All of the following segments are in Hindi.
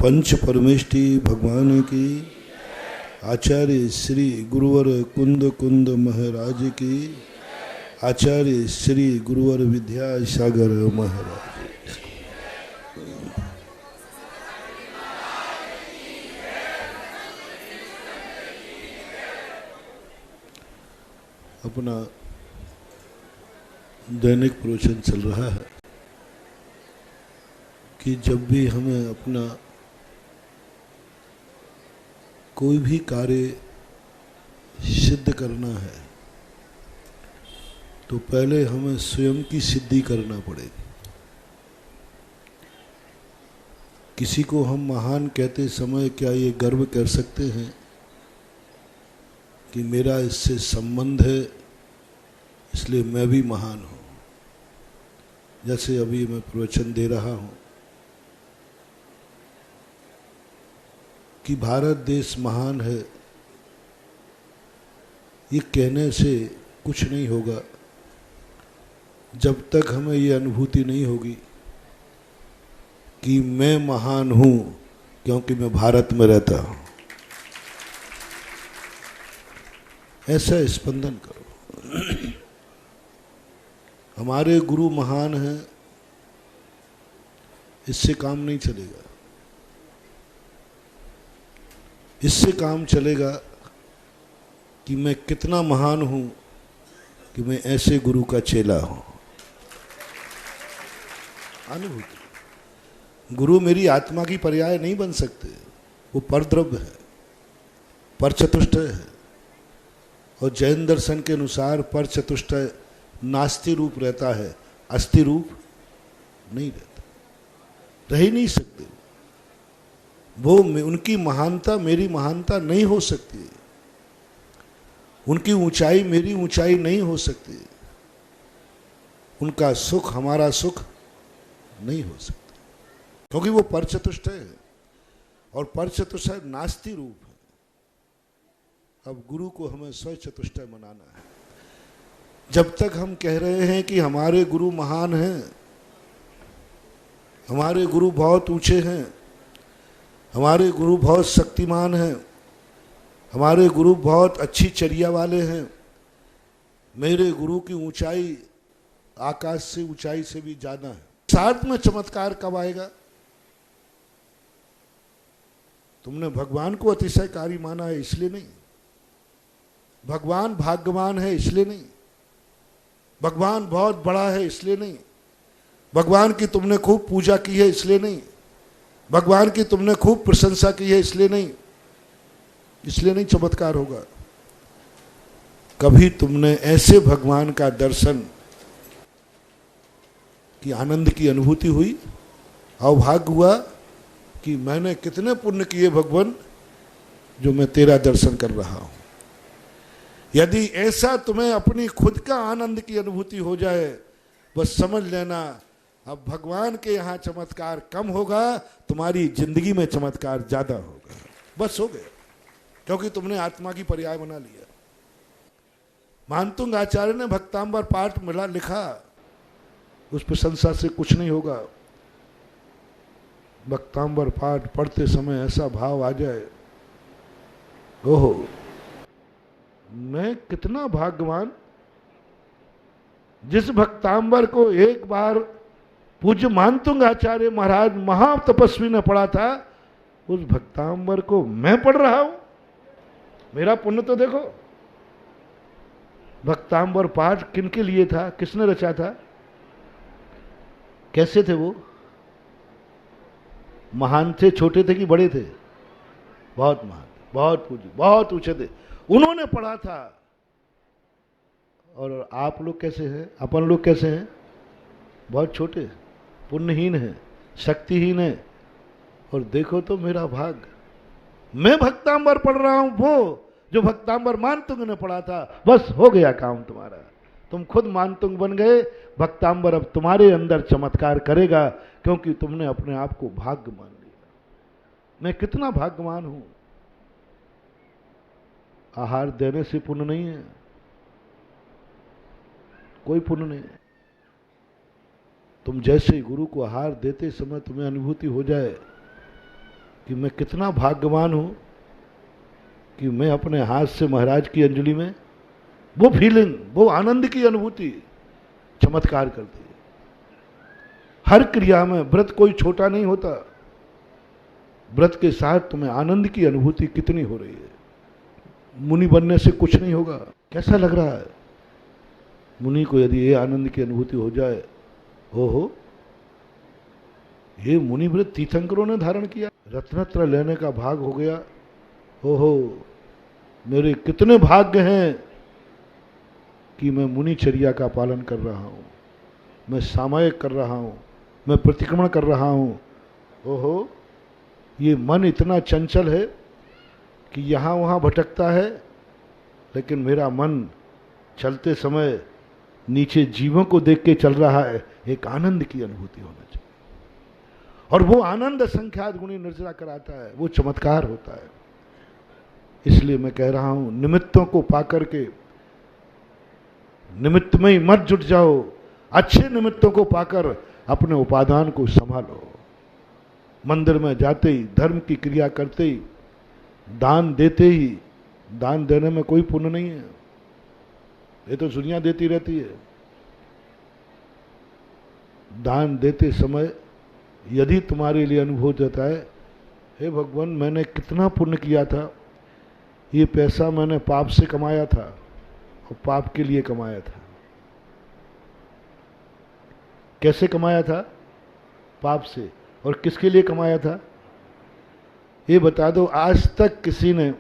पंच परमेष्टि भगवान की, आचार्य श्री गुरुवर कुंद कुंद महाराज की, आचार्य श्री गुरुवर विद्यासागर महाराज। अपना दैनिक प्रवचन चल रहा है कि जब भी हमें अपना कोई भी कार्य सिद्ध करना है तो पहले हमें स्वयं की सिद्धि करना पड़ेगी। किसी को हम महान कहते समय क्या ये गर्व कर सकते हैं कि मेरा इससे संबंध है इसलिए मैं भी महान हूँ? जैसे अभी मैं प्रवचन दे रहा हूँ कि भारत देश महान है, ये कहने से कुछ नहीं होगा जब तक हमें ये अनुभूति नहीं होगी कि मैं महान हूँ क्योंकि मैं भारत में रहता हूँ। ऐसा स्पंदन करो। हमारे गुरु महान हैं, इससे काम नहीं चलेगा। इससे काम चलेगा कि मैं कितना महान हूं कि मैं ऐसे गुरु का चेला हूं। अनुभूति। गुरु मेरी आत्मा की पर्याय नहीं बन सकते, वो परद्रव्य है, परचतुष्टय है। और जैन दर्शन के अनुसार परचतुष्टय नास्ति रूप रहता है, अस्थि रूप नहीं रहता, रह ही नहीं सकते। वो उनकी महानता मेरी महानता नहीं हो सकती, उनकी ऊंचाई मेरी ऊंचाई नहीं हो सकती, उनका सुख हमारा सुख नहीं हो सकता, क्योंकि वो परचतुष्टय है और परचतुष्टय नास्ति रूप है। अब गुरु को हमें स्वचतुष्टय मनाना है। जब तक हम कह रहे हैं कि हमारे गुरु महान हैं, हमारे गुरु बहुत ऊंचे हैं, हमारे गुरु बहुत शक्तिमान हैं, हमारे गुरु बहुत अच्छी चर्या वाले हैं, मेरे गुरु की ऊंचाई आकाश से ऊंचाई से भी ज्यादा है, साथ में चमत्कार कब आएगा? तुमने भगवान को अतिशयकारी माना है इसलिए नहीं, भगवान भाग्यवान है इसलिए नहीं, भगवान बहुत बड़ा है इसलिए नहीं, भगवान की तुमने खूब पूजा की है इसलिए नहीं, भगवान की तुमने खूब प्रशंसा की है इसलिए नहीं, इसलिए नहीं चमत्कार होगा। कभी तुमने ऐसे भगवान का दर्शन की आनंद की अनुभूति हुई, अवभाग्य हुआ कि मैंने कितने पुण्य किए भगवान जो मैं तेरा दर्शन कर रहा हूं। यदि ऐसा तुम्हें अपनी खुद का आनंद की अनुभूति हो जाए, बस समझ लेना अब भगवान के यहाँ चमत्कार कम होगा, तुम्हारी जिंदगी में चमत्कार ज्यादा होगा। बस हो गया, क्योंकि तुमने आत्मा की पर्याय बना लिया। मानतुंग आचार्य ने भक्तांबर पाठ मिला लिखा, उस प्रशंसा से कुछ नहीं होगा। भक्तांबर पाठ पढ़ते समय ऐसा भाव आ जाए, ओहो मैं कितना भाग्यवान, जिस भक्तांबर को एक बार पूज्य मानतुंग आचार्य महाराज महातपस्वी ने पढ़ा था, उस भक्तांबर को मैं पढ़ रहा हूं। मेरा पुण्य तो देखो। भक्तांबर पाठ किनके लिए था, किसने रचा था, कैसे थे वो? महान थे, छोटे थे कि बड़े थे? बहुत महान थे, बहुत पूज्य, बहुत ऊंचे थे, उन्होंने पढ़ा था। और आप लोग कैसे हैं, अपन लोग कैसे हैं? बहुत छोटे, पुण्यहीन है, शक्तिहीन है। और देखो तो मेरा भाग, मैं भक्तांबर पढ़ रहा हूं, वो जो भक्तांबर मानतुंग ने पढ़ा था। बस हो गया काम तुम्हारा, तुम खुद मानतुंग बन गए। भक्तांबर अब तुम्हारे अंदर चमत्कार करेगा, क्योंकि तुमने अपने आप को भाग्य मान लिया। मैं कितना भाग्यवान हूं। आहार देने से पुण्य नहीं है, कोई पुण्य नहीं है। तुम जैसे गुरु को आहार देते समय तुम्हें अनुभूति हो जाए कि मैं कितना भाग्यवान हूं कि मैं अपने हाथ से महाराज की अंजलि में वो फीलिंग, वो आनंद की अनुभूति चमत्कार करती है। हर क्रिया में व्रत कोई छोटा नहीं होता। व्रत के साथ तुम्हें आनंद की अनुभूति कितनी हो रही है। मुनि बनने से कुछ नहीं होगा। कैसा लग रहा है मुनि को यदि ये आनंद की अनुभूति हो जाए? हो ये मुनि व्रत तीर्थंकरों ने धारण किया, रत्नत्र लेने का भाग हो गया। हो मेरे कितने भाग्य हैं कि मैं मुनिचर्या का पालन कर रहा हूं, मैं सामायिक कर रहा हूं, मैं प्रतिक्रमण कर रहा हूं। ओहो, ये मन इतना चंचल है कि यहाँ वहाँ भटकता है, लेकिन मेरा मन चलते समय नीचे जीवों को देख के चल रहा है। एक आनंद की अनुभूति होना चाहिए, और वो आनंद असंख्यात गुणी निर्जरा कराता है, वो चमत्कार होता है। इसलिए मैं कह रहा हूं, निमित्तों को पाकर के निमित्त में ही मत जुट जाओ, अच्छे निमित्तों को पाकर अपने उपादान को संभालो। मंदिर में जाते ही, धर्म की क्रिया करते ही, दान देते ही, दान देने में कोई पुण्य नहीं है, ये तो दुनिया देती रहती है। दान देते समय यदि तुम्हारे लिए अनुभव होता है, हे भगवान मैंने कितना पुण्य किया था, ये पैसा मैंने पाप से कमाया था और पाप के लिए कमाया था। कैसे कमाया था? पाप से। और किसके लिए कमाया था ये बता दो। आज तक किसी ने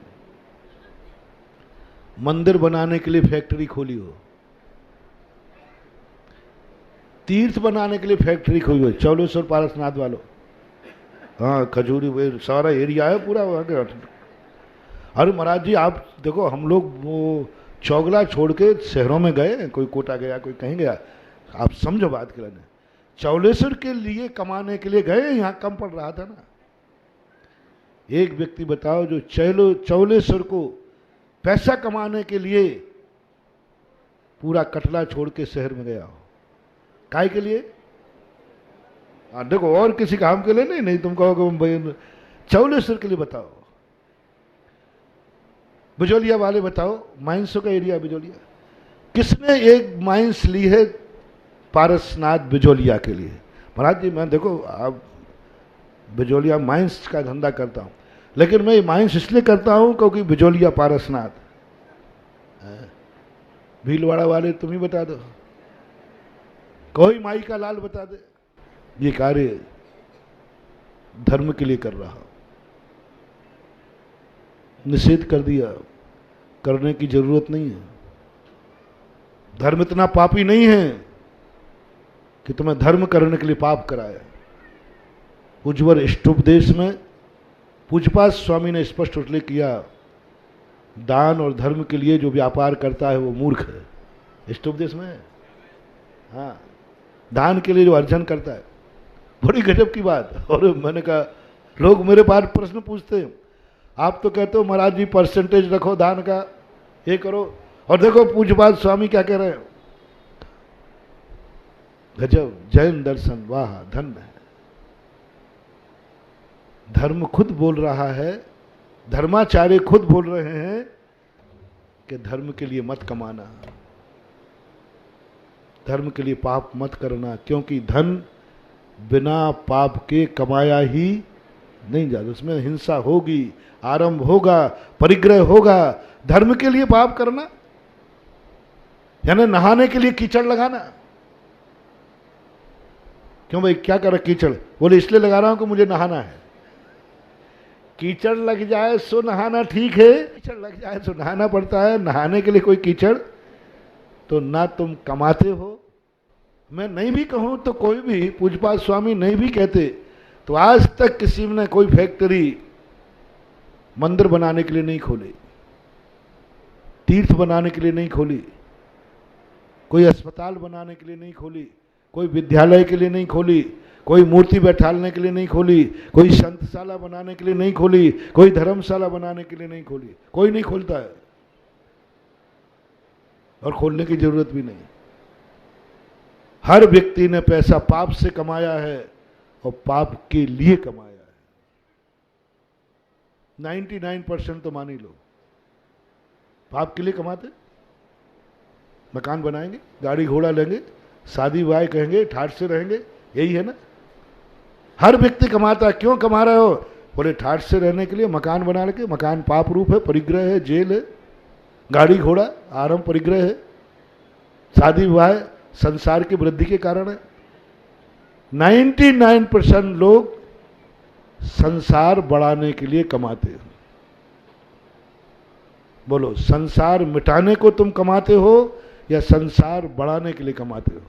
मंदिर बनाने के लिए फैक्ट्री खोली हो, तीर्थ बनाने के लिए फैक्ट्री खोली हो? चौलेश्वर पारसनाथ वालों, हाँ खजूरी, वो सारा एरिया है पूरा वहाँ के। अरे महाराज जी आप देखो, हम लोग वो चौगला छोड़ के शहरों में गए, कोई कोटा गया, कोई कहीं गया, आप समझो बात के लिए। चौलेश्वर के लिए कमाने के लिए गए, यहाँ कम पड़ रहा था ना। एक व्यक्ति बताओ जो चौलेश्वर को पैसा कमाने के लिए पूरा कटला छोड़ के शहर में गया हो, काय के लिए? हाँ देखो, और किसी काम के लिए नहीं तुम कहोगे चौलेश्वर के लिए। बताओ, बिजोलिया वाले बताओ, माइंसों का एरिया बिजोलिया, किसने एक माइंस ली है पारसनाथ बिजोलिया के लिए? महाराज जी मैं देखो, आप बिजोलिया माइंस का धंधा करता हूं, लेकिन मैं माइंस इसलिए करता हूं क्योंकि बिजोलिया पारसनाथ। भीलवाड़ा वाले तुम ही बता दो, कोई माई का लाल बता दे। ये कार्य धर्म के लिए कर रहा, निषेध कर दिया, करने की जरूरत नहीं है। धर्म इतना पापी नहीं है कि तुम्हें धर्म करने के लिए पाप कराया। उज्ज्वल इष्टोपदेश में पूज्यपाद स्वामी ने स्पष्ट उल्लेख किया, दान और धर्म के लिए जो व्यापार करता है वो मूर्ख है। इष्टोपदेश में, हाँ, दान के लिए जो अर्जन करता है, बड़ी गजब की बात। और मैंने कहा, लोग मेरे पास प्रश्न पूछते हैं, आप तो कहते हो महाराज जी परसेंटेज रखो दान का, ये करो, और देखो पूज्यपाद स्वामी क्या कह रहे हैं। गजब, जैन दर्शन, वाह धन्य है। धर्म खुद बोल रहा है, धर्माचार्य खुद बोल रहे हैं कि धर्म के लिए मत कमाना, धर्म के लिए पाप मत करना, क्योंकि धन बिना पाप के कमाया ही नहीं जाता। उसमें हिंसा होगी, आरंभ होगा, परिग्रह होगा। धर्म के लिए पाप करना यानी नहाने के लिए कीचड़ लगाना। क्यों भाई क्या कर कीचड़? बोले इसलिए लगा रहा हूं कि मुझे नहाना है। कीचड़ लग जाए सो नहाना ठीक है, कीचड़ लग जाए सो नहाना पड़ता है। नहाने के लिए कोई कीचड़ तो ना तुम कमाते हो। मैं नहीं भी कहूं तो कोई भी, पूज्यपाद स्वामी नहीं भी कहते तो आज तक किसी ने कोई फैक्ट्री मंदिर बनाने के लिए नहीं खोली, तीर्थ बनाने के लिए नहीं खोली, कोई अस्पताल बनाने के लिए नहीं खोली, कोई विद्यालय के लिए नहीं खोली, कोई मूर्ति बैठाने के लिए नहीं खोली, कोई संतशाला बनाने के लिए नहीं खोली, कोई धर्मशाला बनाने के लिए नहीं खोली। कोई नहीं खोलता है और खोलने की जरूरत भी नहीं। हर व्यक्ति ने पैसा पाप से कमाया है और पाप के लिए कमाया है। 99% तो मान ही लो पाप के लिए कमाते। मकान बनाएंगे, गाड़ी घोड़ा लेंगे, शादी विवाह कहेंगे, ठाठ से रहेंगे, यही है ना। हर व्यक्ति कमाता है। क्यों कमा रहे हो? बोले ठाठ से रहने के लिए, मकान बनाने के। मकान पाप रूप है, परिग्रह है, जेल है। गाड़ी घोड़ा आराम परिग्रह है। शादी विवाह संसार की वृद्धि के कारण है। 99% लोग संसार बढ़ाने के लिए कमाते हैं। बोलो, संसार मिटाने को तुम कमाते हो या संसार बढ़ाने के लिए कमाते हो?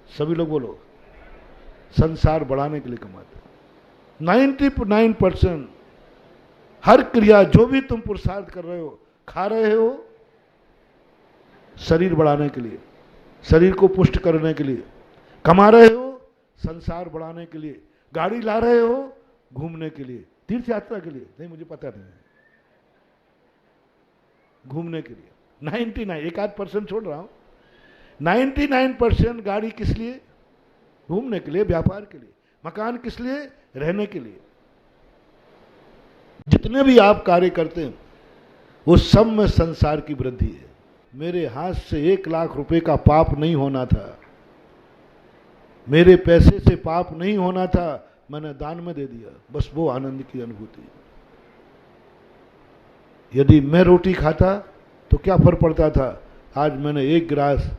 सभी लोग बोलो, संसार बढ़ाने के लिए कमाते हो। 99% हर क्रिया जो भी तुम पुरुषार्थ कर रहे हो, खा रहे हो शरीर बढ़ाने के लिए, शरीर को पुष्ट करने के लिए, कमा रहे हो संसार बढ़ाने के लिए, गाड़ी ला रहे हो घूमने के लिए, तीर्थ यात्रा के लिए नहीं, मुझे पता नहीं है, घूमने के लिए। 99, 1-8% छोड़ रहा हूं। 99% गाड़ी किस लिए? घूमने के लिए, व्यापार के लिए। मकान किस लिए? रहने के लिए। जितने भी आप कार्य करते हैं वो सब में संसार की वृद्धि है। मेरे हाथ से 1 लाख रुपए का पाप नहीं होना था, मेरे पैसे से पाप नहीं होना था, मैंने दान में दे दिया, बस वो आनंद की अनुभूति। यदि मैं रोटी खाता तो क्या फर्क पड़ता था? आज मैंने 1 गिलास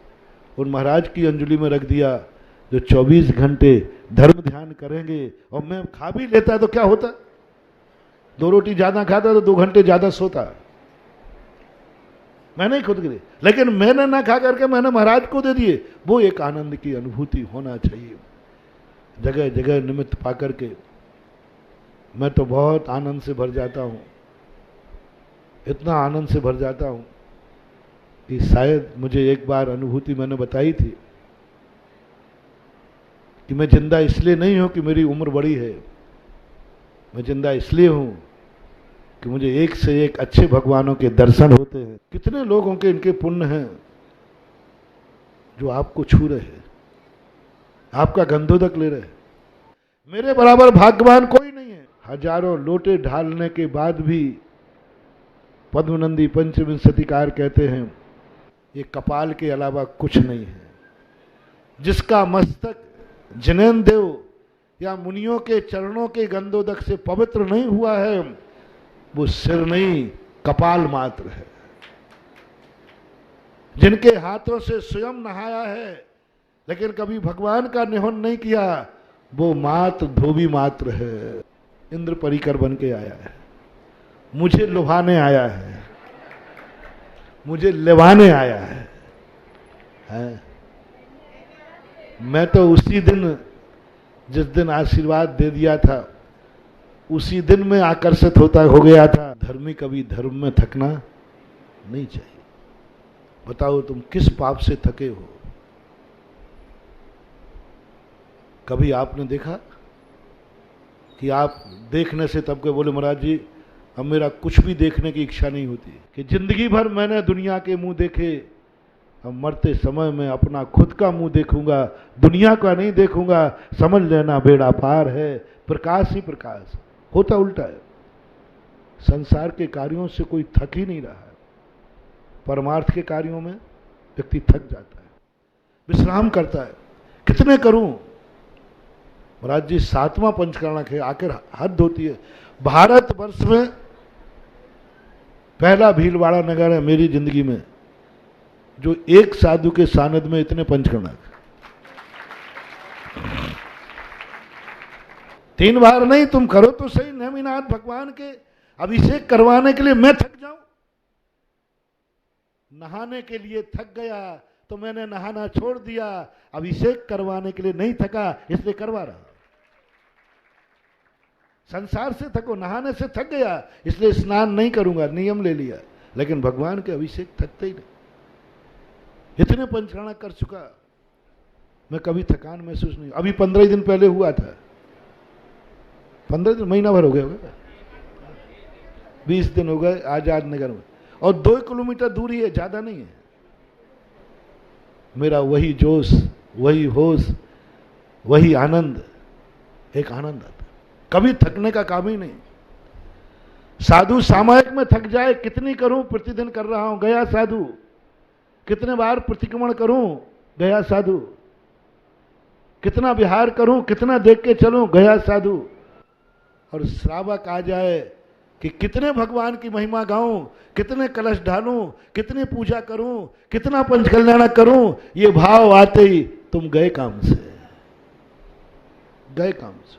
उन महाराज की अंजलि में रख दिया जो 24 घंटे धर्म ध्यान करेंगे, और मैं खा भी लेता तो क्या होता? 2 रोटी ज्यादा खाता तो 2 घंटे ज्यादा सोता। मैंने ही खुद के लिए, लेकिन मैंने ना खा करके मैंने महाराज को दे दिए। वो एक आनंद की अनुभूति होना चाहिए। जगह जगह निमित्त पाकर के मैं तो बहुत आनंद से भर जाता हूँ, इतना आनंद से भर जाता हूँ कि शायद मुझे एक बार अनुभूति मैंने बताई थी कि मैं जिंदा इसलिए नहीं हूं कि मेरी उम्र बड़ी है, मैं जिंदा इसलिए हूं कि मुझे एक से एक अच्छे भगवानों के दर्शन होते हैं। कितने लोगों के इनके पुण्य हैं जो आपको छू रहे हैं, आपका गंधोदक ले रहे हैं। मेरे बराबर भाग्यवान कोई नहीं है। हजारों लोटे ढालने के बाद भी पद्मनंदी पंचविंशतिकार कहते हैं ये कपाल के अलावा कुछ नहीं है। जिसका मस्तक जिनेन्द्र देव या मुनियों के चरणों के गंधोदक से पवित्र नहीं हुआ है, वो सिर नहीं कपाल मात्र है। जिनके हाथों से स्वयं नहाया है लेकिन कभी भगवान का निहन नहीं किया, वो मात्र धोबी मात्र है। इंद्र परिकर बन के आया है, मुझे लुभाने आया है, मुझे लेवाने आया है? मैं तो उसी दिन, जिस दिन आशीर्वाद दे दिया था, उसी दिन में आकर्षित हो गया था। धर्मी कभी धर्म में थकना नहीं चाहिए। बताओ तुम किस पाप से थके हो? कभी आपने देखा कि आप देखने से तब के बोले महाराज जी अब मेरा कुछ भी देखने की इच्छा नहीं होती, कि जिंदगी भर मैंने दुनिया के मुंह देखे, अब मरते समय में अपना खुद का मुंह देखूंगा, दुनिया का नहीं देखूंगा, समझ लेना बेड़ा पार है। प्रकाश ही प्रकाश। होता उल्टा है। संसार के कार्यों से कोई थक ही नहीं रहा है, परमार्थ के कार्यों में व्यक्ति थक जाता है, विश्राम करता है। कितने करूं? महाराज जी 7वां पंचकर्णक है, आखिर हद होती है। भारत वर्ष में पहला भीलवाड़ा नगर है मेरी जिंदगी में जो एक साधु के सानिध्य में इतने पंचकर्णक। 3 बार नहीं, तुम करो तो सही। नेमिनाथ भगवान के अभिषेक करवाने के लिए मैं थक जाऊं? नहाने के लिए थक गया तो मैंने नहाना छोड़ दिया, अभिषेक करवाने के लिए नहीं थका इसलिए करवा रहा। संसार से थको, नहाने से थक गया इसलिए स्नान नहीं करूंगा, नियम ले लिया, लेकिन भगवान के अभिषेक थकते ही नहीं। इतने पंचकर्णक कर चुका, मैं कभी थकान महसूस नहीं। अभी 15 दिन पहले हुआ था, 15 दिन, महीना भर हो गया होगा, 20 दिन हो गए आजाद नगर में, और 2 किलोमीटर दूरी है, ज्यादा नहीं है। मेरा वही जोश, वही होश, वही आनंद, एक आनंद आता, कभी थकने का काम ही नहीं। साधु सामायिक में थक जाए, कितनी करूं, प्रतिदिन कर रहा हूं, गया साधु। कितने बार प्रतिक्रमण करूं, गया साधु। कितना विहार करूं, कितना देख के चलूं, गया साधु। और श्रावक आ जाए कि कितने भगवान की महिमा गाऊं, कितने कलश ढालूं, कितनी पूजा करूं, कितना पंचकल्याणक करूं, ये भाव आते ही तुम गए काम से, गए काम से।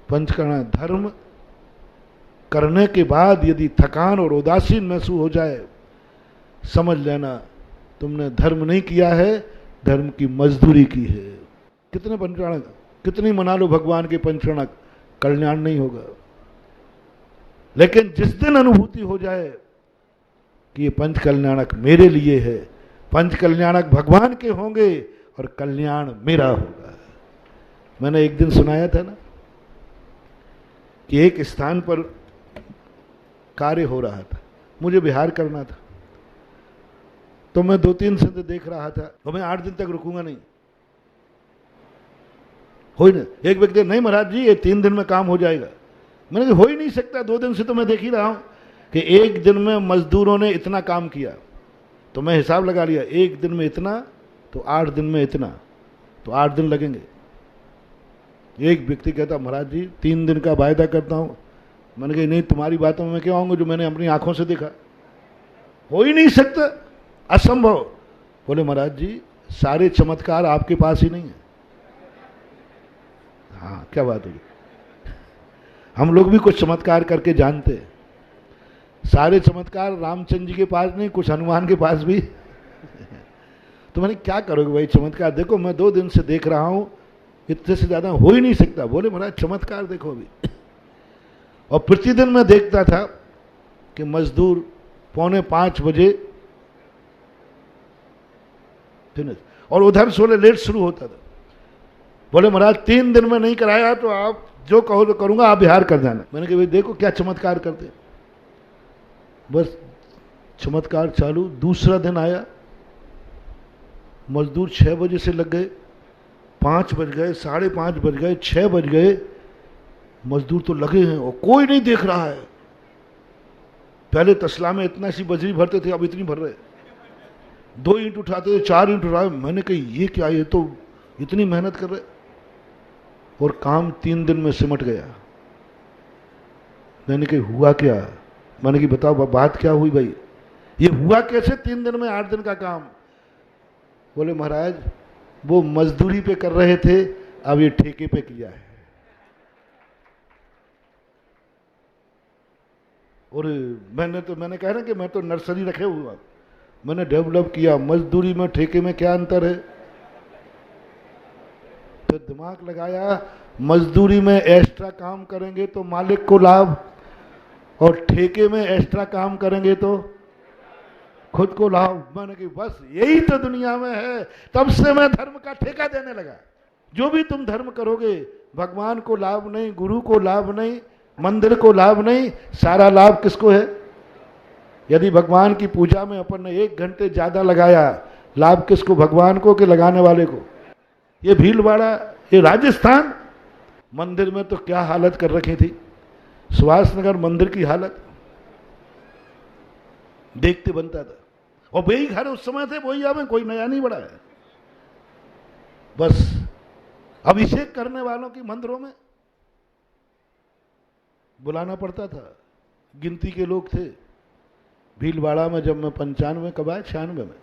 पंचकर्ण धर्म करने के बाद यदि थकान और उदासीन महसूस हो जाए, समझ लेना तुमने धर्म नहीं किया है, धर्म की मजदूरी की है। कितने पंचकर्णक, कितनी मना लो भगवान के पंचकर्णक, कल्याण नहीं होगा। लेकिन जिस दिन अनुभूति हो जाए कि ये पंच कल्याणक मेरे लिए है, पंच कल्याणक भगवान के होंगे और कल्याण मेरा होगा। मैंने एक दिन सुनाया था ना कि एक स्थान पर कार्य हो रहा था, मुझे विहार करना था, तो मैं 2-3 से देख रहा था, तो मैं 8 दिन तक रुकूंगा नहीं। हो ही नहीं। एक व्यक्ति, नहीं महाराज जी ये 3 दिन में काम हो जाएगा। मैंने कहा हो ही नहीं सकता, 2 दिन से तो मैं देख ही रहा हूं कि एक दिन में मजदूरों ने इतना काम किया। तो मैं हिसाब लगा लिया, एक दिन में इतना तो 8 दिन में इतना, तो 8 दिन लगेंगे। एक व्यक्ति कहता महाराज जी 3 दिन का वायदा करता हूं। मैंने कहा नहीं, तुम्हारी बातों में मैं क्यों आऊंगा, जो मैंने अपनी आंखों से देखा। हो ही नहीं सकता, असंभव। बोले महाराज जी सारे चमत्कार आपके पास ही नहीं है। हाँ क्या बात होगी, हम लोग भी कुछ चमत्कार करके जानते हैं। सारे चमत्कार रामचंद्र जी के पास नहीं, कुछ हनुमान के पास भी। तो मैंने क्या करोगे भाई चमत्कार, देखो मैं 2 दिन से देख रहा हूं, इतने से ज्यादा हो ही नहीं सकता। बोले महाराज चमत्कार देखो अभी। और प्रतिदिन मैं देखता था कि मजदूर 4:45 बजे फिनिश, और उधर 16 लेट शुरू होता था। बोले महाराज 3 दिन में नहीं कराया तो आप जो कहो तो करूंगा, आप बिहार कर जाना। मैंने कहा भाई देखो क्या चमत्कार करते। बस चमत्कार चालू। दूसरा दिन आया, मजदूर 6 बजे से लग गए, 5 बज गए, 5:30 बज गए, 6 बज गए, मजदूर तो लगे हैं और कोई नहीं देख रहा है। पहले तसला में इतना सी बजरी भरते थे, अब इतनी भर रहे, 2 ईंट उठाते थे, 4 ईंट उठाए। मैंने कहा ये क्या, ये तो इतनी मेहनत कर रहे, और काम 3 दिन में सिमट गया। मैंने कहा हुआ क्या, मैंने कहा बताओ बात क्या हुई भाई, ये हुआ कैसे 3 दिन में 8 दिन का काम। बोले महाराज वो मजदूरी पे कर रहे थे, अब ये ठेके पे किया है। और मैंने कहा ना कि मैं तो नर्सरी रखे हुआ, मैंने डेवलप किया। मजदूरी में ठेके में क्या अंतर है, तो दिमाग लगाया। मजदूरी में एक्स्ट्रा काम करेंगे तो मालिक को लाभ, और ठेके में एक्स्ट्रा काम करेंगे तो खुद को लाभ। मैंने कहा बस यही तो दुनिया में है। तब से मैं धर्म का ठेका देने लगा। जो भी तुम धर्म करोगे, भगवान को लाभ नहीं, गुरु को लाभ नहीं, मंदिर को लाभ नहीं, सारा लाभ किसको है। यदि भगवान की पूजा में अपन ने 1 घंटे ज्यादा लगाया, लाभ किसको, भगवान को कि लगाने वाले को। ये भीलवाड़ा, ये राजस्थान, मंदिर में तो क्या हालत कर रखी थी। सुभाष नगर मंदिर की हालत देखते बनता था। और वही घर उस समय थे, वही अब कोई नया नहीं बढ़ा है। बस अभिषेक करने वालों की मंदिरों में बुलाना पड़ता था, गिनती के लोग थे। भीलवाड़ा में जब मैं 95 कब आया, 96 में,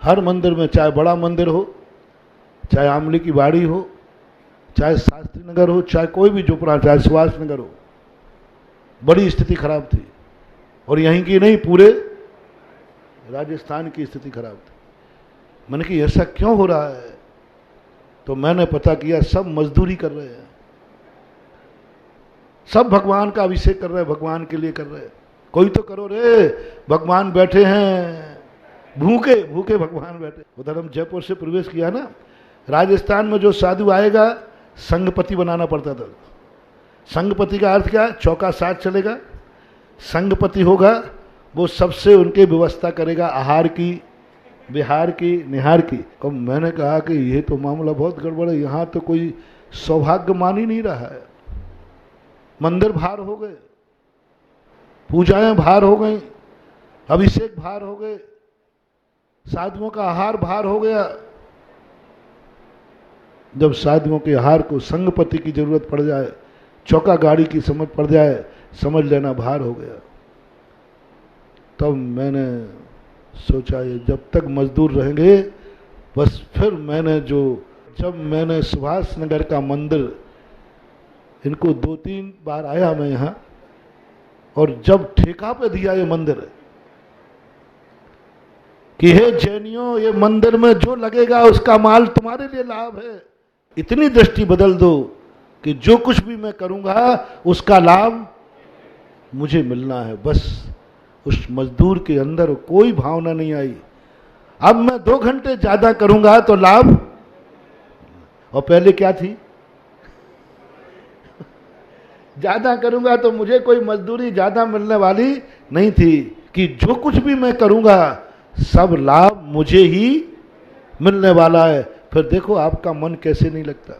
हर मंदिर में, चाहे बड़ा मंदिर हो, चाहे आमली की बाड़ी हो, चाहे शास्त्री नगर हो, चाहे कोई भी झोपड़ा, चाहे सुभाष नगर हो, बड़ी स्थिति खराब थी। और यहीं की नहीं, पूरे राजस्थान की स्थिति खराब थी। मैंने कहा ऐसा क्यों हो रहा है, तो मैंने पता किया सब मजदूरी कर रहे हैं, सब भगवान का अभिषेक कर रहे हैं, भगवान के लिए कर रहे हैं। कोई तो करो रे, भगवान बैठे हैं, भूखे भूखे भगवान बैठे। उधर हम जयपुर से प्रवेश किया ना, राजस्थान में जो साधु आएगा संघपति बनाना पड़ता था। संघपति का अर्थ क्या, चौका साथ चलेगा, संघपति होगा, वो सबसे उनके व्यवस्था करेगा, आहार की, विहार की, निहार की। तो मैंने कहा कि ये तो मामला बहुत गड़बड़ है, यहाँ तो कोई सौभाग्य मान ही नहीं रहा है। मंदिर भार हो गए, पूजाएं भार हो गई, अभिषेक भार हो गए, साधुओं का आहार भार हो गया। जब साधुओं के आहार को संगपति की जरूरत पड़ जाए, चौका गाड़ी की समझ पड़ जाए, समझ लेना भार हो गया। तब मैंने सोचा ये जब तक मजदूर रहेंगे, बस फिर जब मैंने सुभाष नगर का मंदिर, इनको 2-3 बार आया मैं यहाँ, और जब ठेका पे दिया ये मंदिर कि हे जैनियों, ये मंदिर में जो लगेगा उसका माल तुम्हारे लिए लाभ है, इतनी दृष्टि बदल दो कि जो कुछ भी मैं करूंगा उसका लाभ मुझे मिलना है। बस उस मजदूर के अंदर कोई भावना नहीं आई, अब मैं 2 घंटे ज्यादा करूंगा तो लाभ। और पहले क्या थी, ज्यादा करूंगा तो मुझे कोई मजदूरी ज्यादा मिलने वाली नहीं थी, कि जो कुछ भी मैं करूंगा सब लाभ मुझे ही मिलने वाला है। फिर देखो आपका मन कैसे नहीं लगता,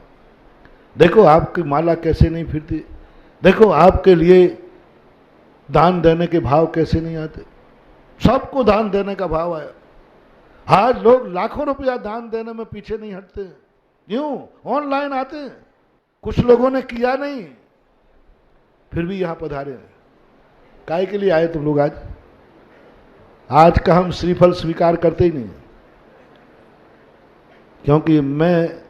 देखो आपकी माला कैसे नहीं फिरती, देखो आपके लिए दान देने के भाव कैसे नहीं आते। सबको दान देने का भाव आया। आज लोग लाखों रुपया दान देने में पीछे नहीं हटते, क्यों? ऑनलाइन आते हैं। कुछ लोगों ने किया नहीं, फिर भी यहां पधारे हैं। काहे के लिए आए तुम लोग आज? आज का हम श्रीफल स्वीकार करते ही नहीं, क्योंकि मैं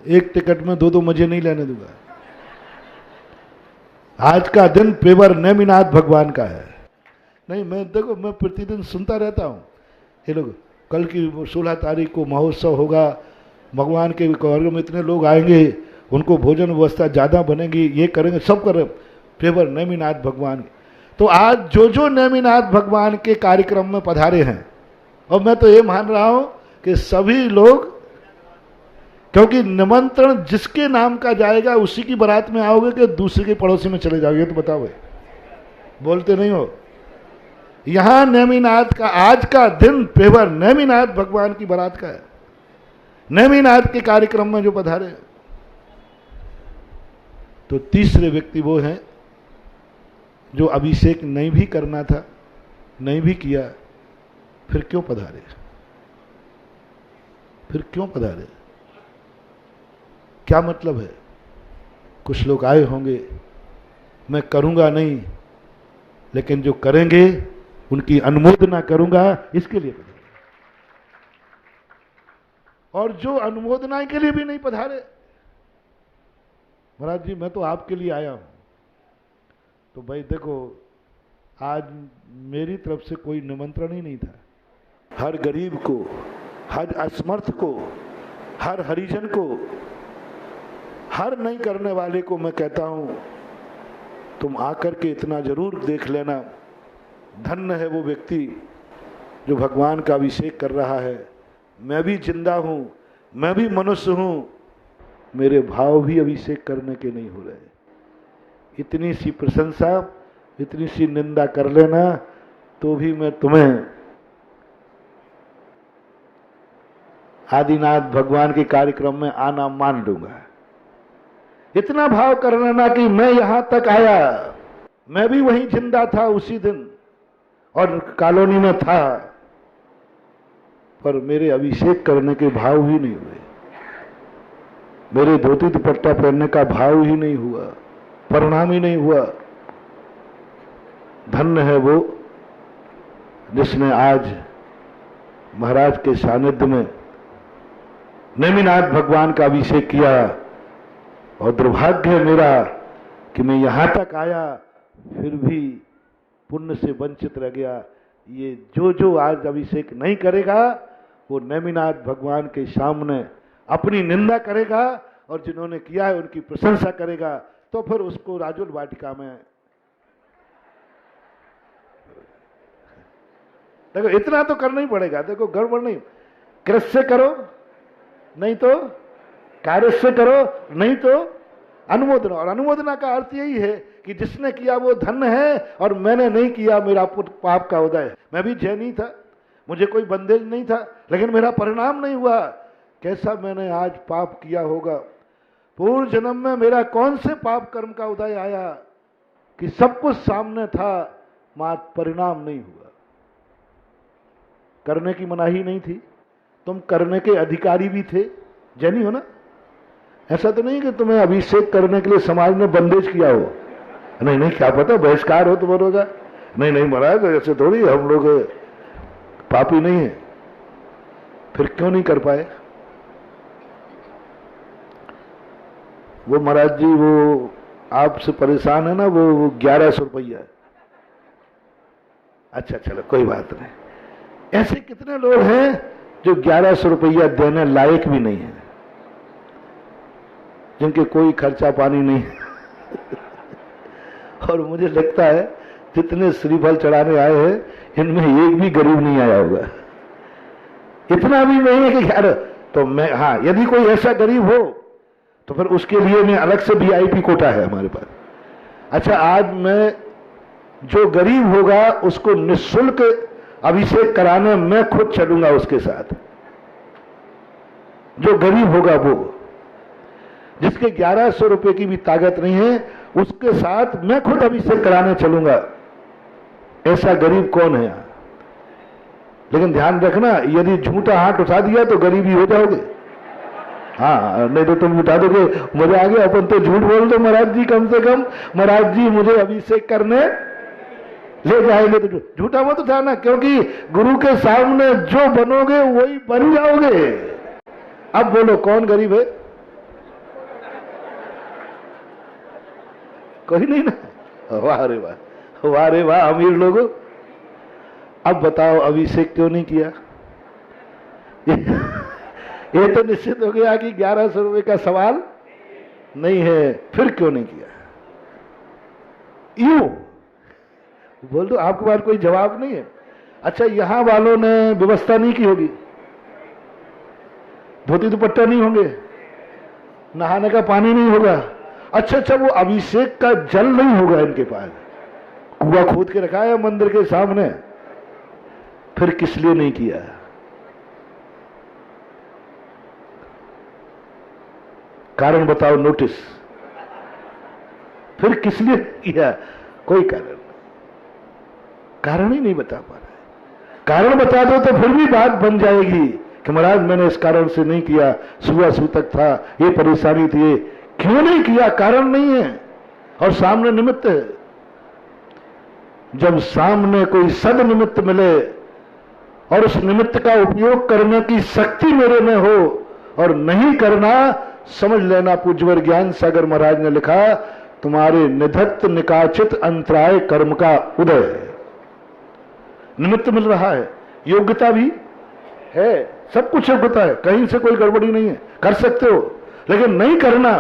एक टिकट में 2-2 मजे नहीं लेने दूंगा। आज का दिन पेवर नेमिनाथ भगवान का है। नहीं, मैं देखो, मैं प्रतिदिन सुनता रहता हूं, ये लोग कल की 16 तारीख को महोत्सव होगा, भगवान के कार्य में इतने लोग आएंगे, उनको भोजन व्यवस्था ज़्यादा बनेगी, ये करेंगे, सब करें, फेवर नेमिनाथ भगवान। तो आज जो नेमिनाथ भगवान के कार्यक्रम में पधारे हैं, और मैं तो ये मान रहा हूं कि सभी लोग, क्योंकि निमंत्रण जिसके नाम का जाएगा उसी की बारात में आओगे कि दूसरे के पड़ोसी में चले जाओगे? तो बताओ भाई, बोलते नहीं हो। यहां नेमिनाथ का आज का दिन पेवर नेमिनाथ भगवान की बारात का है। नेमिनाथ के कार्यक्रम में जो पधारे, तो तीसरे व्यक्ति वो हैं जो अभिषेक नहीं भी करना था, नहीं भी किया, फिर क्यों पधारे? फिर क्यों पधारे? क्या मतलब है? कुछ लोग आए होंगे, मैं करूंगा नहीं, लेकिन जो करेंगे उनकी अनुमोदना करूंगा, इसके लिए पधारे। और जो अनुमोदना के लिए भी नहीं पधारे, महाराज जी मैं तो आपके लिए आया हूं, तो भाई देखो, आज मेरी तरफ से कोई निमंत्रण ही नहीं था। हर गरीब को, हर असमर्थ को, हर हरिजन को, हर नहीं करने वाले को मैं कहता हूं, तुम आकर के इतना जरूर देख लेना। धन्य है वो व्यक्ति जो भगवान का अभिषेक कर रहा है। मैं भी जिंदा हूं, मैं भी मनुष्य हूं, मेरे भाव भी अभिषेक करने के नहीं हो रहे। इतनी सी प्रशंसा, इतनी सी निंदा कर लेना तो भी मैं तुम्हें आदिनाथ भगवान के कार्यक्रम में आना मान लूंगा। इतना भाव कर लेना कि मैं यहां तक आया, मैं भी वहीं जिंदा था उसी दिन और कॉलोनी में था, पर मेरे अभिषेक करने के भाव ही नहीं हुए, मेरे धोती दुपट्टा पहनने का भाव ही नहीं हुआ, परिणाम ही नहीं हुआ। धन्य है वो जिसने आज महाराज के सानिध्य में नेमिनाथ भगवान का अभिषेक किया। और दुर्भाग्य है मेरा कि मैं यहां तक आया, फिर भी पुण्य से वंचित रह गया। ये जो आज अभिषेक नहीं करेगा, वो नेमिनाथ भगवान के सामने अपनी निंदा करेगा, और जिन्होंने किया है उनकी प्रशंसा करेगा, तो फिर उसको राजुल वाटिका में। देखो इतना तो करना ही पड़ेगा। देखो गड़बड़ नहीं, कृष्य करो नहीं तो कार्य से करो, नहीं तो अनुमोदना। और अनुमोदना का अर्थ यही है कि जिसने किया वो धन्य है, और मैंने नहीं किया, मेरा पाप का उदय है। मैं भी जैनी था, मुझे कोई बंदेज नहीं था, लेकिन मेरा परिणाम नहीं हुआ। कैसा मैंने आज पाप किया होगा, पूर्व जन्म में मेरा कौन से पाप कर्म का उदय आया, कि सब कुछ सामने था, मात्र परिणाम नहीं हुआ। करने की मनाही नहीं थी, तुम करने के अधिकारी भी थे, जैनी हो ना। ऐसा तो नहीं कि तुम्हें अभिषेक करने के लिए समाज ने बंदेज किया हो, नहीं नहीं, क्या पता बहिष्कार हो तुम्हारा का। नहीं नहीं महाराज, ऐसे थोड़ी, हम लोग पापी नहीं है। फिर क्यों नहीं कर पाए? वो महाराज जी, वो आपसे परेशान है ना, वो 1100 रुपया। अच्छा चलो कोई बात नहीं। ऐसे कितने लोग हैं जो 1100 रुपया देने लायक भी नहीं है, जिनके कोई खर्चा पानी नहीं और मुझे लगता है जितने श्रीफल चढ़ाने आए हैं, इनमें एक भी गरीब नहीं आया होगा। इतना भी नहीं है कि यार, तो मैं, हाँ, यदि कोई ऐसा गरीब हो तो फिर उसके लिए मैं अलग से VIP कोटा है हमारे पास। अच्छा, आज मैं, जो गरीब होगा उसको निःशुल्क अभिषेक कराने मैं खुद चलूंगा उसके साथ। जो गरीब होगा वो, जिसके 1100 रुपए की भी ताकत नहीं है, उसके साथ मैं खुद अभिषेक कराने चलूंगा। ऐसा गरीब कौन है यहां? लेकिन ध्यान रखना, यदि झूठा हाथ उठा दिया तो गरीबी हो जाओगे। हाँ, नहीं तो तुम उठा दोगे, मजा आ गया, अपन तो झूठ बोल दो महाराज जी, कम से कम महाराज जी मुझे अभिषेक करने ले जाएंगे, तो झूठा मत उठाना, क्योंकि गुरु के सामने जो बनोगे वही बन जाओगे। अब बोलो कौन गरीब है? कोई नहीं ना। वाह रे वाह, वाह रे वाह, अमीर लोगों। अब बताओ अभिषेक क्यों नहीं किया? ये तो निश्चित हो गया कि 1100 रुपए का सवाल नहीं है। फिर क्यों नहीं किया? यूं बोल दो, आपके पास कोई जवाब नहीं है। अच्छा, यहां वालों ने व्यवस्था नहीं की होगी, धोती दुपट्टा नहीं होंगे, नहाने का पानी नहीं होगा। अच्छा, वो अभिषेक का जल नहीं होगा इनके पास, कुआं खोद के रखा है मंदिर के सामने। फिर किस लिए नहीं किया? कारण बताओ, नोटिस। फिर किस लिए किया? कोई कारण ही नहीं बता पा रहा। कारण बता दो तो फिर भी बात बन जाएगी कि महाराज मैंने इस कारण से नहीं किया, सुबह सूतक था, ये परेशानी थी। क्यों नहीं किया? कारण नहीं है और सामने निमित्त है। जब सामने कोई सद निमित्त मिले और उस निमित्त का उपयोग करने की शक्ति मेरे में हो और नहीं करना, समझ लेना पूज्यवर ज्ञान सागर महाराज ने लिखा, तुम्हारे निधत्त निकाचित अंतराय कर्म का उदय है। निमित्त मिल रहा है, योग्यता भी है, सब कुछ योग्यता है, कहीं से कोई गड़बड़ी नहीं है, कर सकते हो, लेकिन नहीं करना,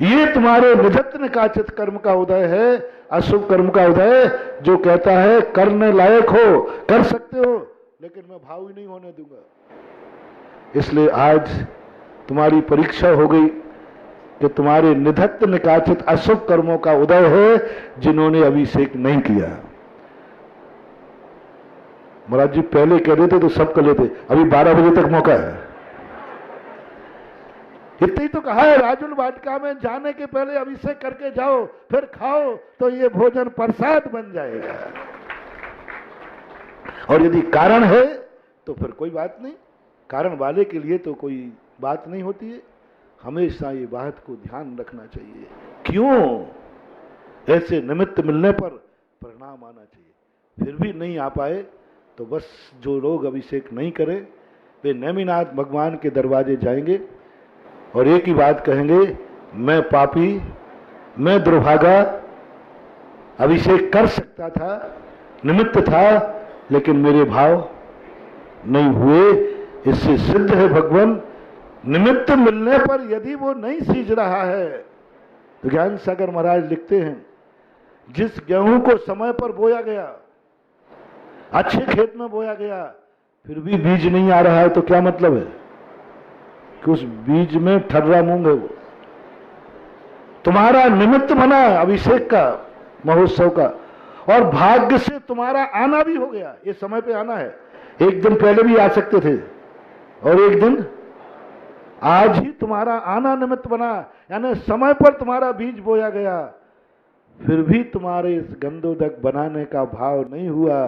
ये तुम्हारे निधत्त निकाचित कर्म का उदय है, अशुभ कर्म का उदय, जो कहता है करने लायक हो, कर सकते हो, लेकिन मैं भाव ही नहीं होने दूंगा। इसलिए आज तुम्हारी परीक्षा हो गई कि तुम्हारे निधत्त निकाचित अशुभ कर्मों का उदय है, जिन्होंने अभिषेक नहीं किया। महाराज जी पहले कह देते तो सब कर लेते, अभी 12 बजे तक मौका है। इतना ही तो कहा है, राजुल वाटिका में जाने के पहले अभिषेक करके जाओ, फिर खाओ तो ये भोजन प्रसाद बन जाएगा। और यदि कारण है तो फिर कोई बात नहीं, कारण वाले के लिए तो कोई बात नहीं होती है। हमेशा ये बात को ध्यान रखना चाहिए। क्यों? ऐसे निमित्त मिलने पर परिणाम आना चाहिए। फिर भी नहीं आ पाए तो बस जो लोग अभिषेक नहीं करें वे नेमिनाथ भगवान के दरवाजे जाएंगे और एक ही बात कहेंगे, मैं पापी, मैं दुर्भागा, अभिषेक कर सकता था, निमित्त था, लेकिन मेरे भाव नहीं हुए। इससे सिद्ध है भगवान, निमित्त मिलने पर यदि वो नहीं सींच रहा है तो ज्ञान सागर महाराज लिखते हैं, जिस गेहूं को समय पर बोया गया, अच्छे खेत में बोया गया, फिर भी बीज नहीं आ रहा है, तो क्या मतलब है कि उस बीज में ठर्रा मूंग है। वो तुम्हारा निमित्त बना अभिषेक का, महोत्सव का, और भाग्य से तुम्हारा आना भी हो गया। ये समय पे आना है, एक दिन पहले भी आ सकते थे और एक दिन आज ही तुम्हारा आना निमित्त बना, यानी समय पर तुम्हारा बीज बोया गया, फिर भी तुम्हारे इस गंधोदक बनाने का भाव नहीं हुआ,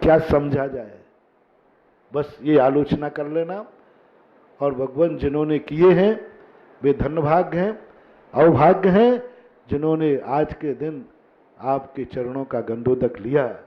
क्या समझा जाए। बस ये आलोचना कर लेना। और भगवान जिन्होंने किए हैं वे धन्यभाग्य हैं, अवभाग्य हैं जिन्होंने आज के दिन आपके चरणों का गंधोदक लिया।